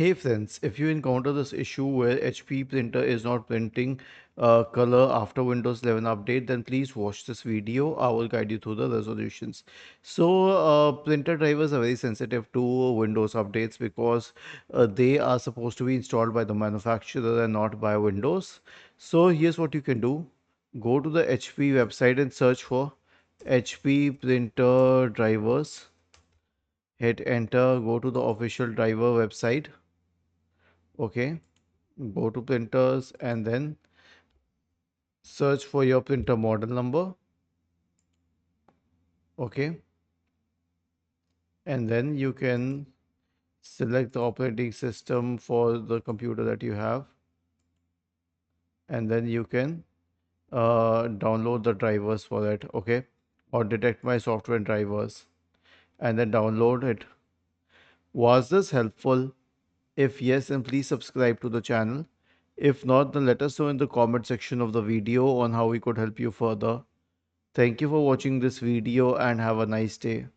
Hey friends, if you encounter this issue where HP printer is not printing color after Windows 11 update, then please watch this video. I will guide you through the resolutions. Printer drivers are very sensitive to Windows updates because they are supposed to be installed by the manufacturer and not by Windows. So here's what you can do. Go to the HP website and search for HP printer drivers. Hit enter, go to the official driver website. Okay, go to printers and then search for your printer model number. Okay, and then you can select the operating system for the computer that you have, and then you can download the drivers for it. Okay, or detect my software drivers and then download it. Was this helpful? If yes, then please subscribe to the channel. If not, then let us know in the comment section of the video on how we could help you further. Thank you for watching this video and have a nice day.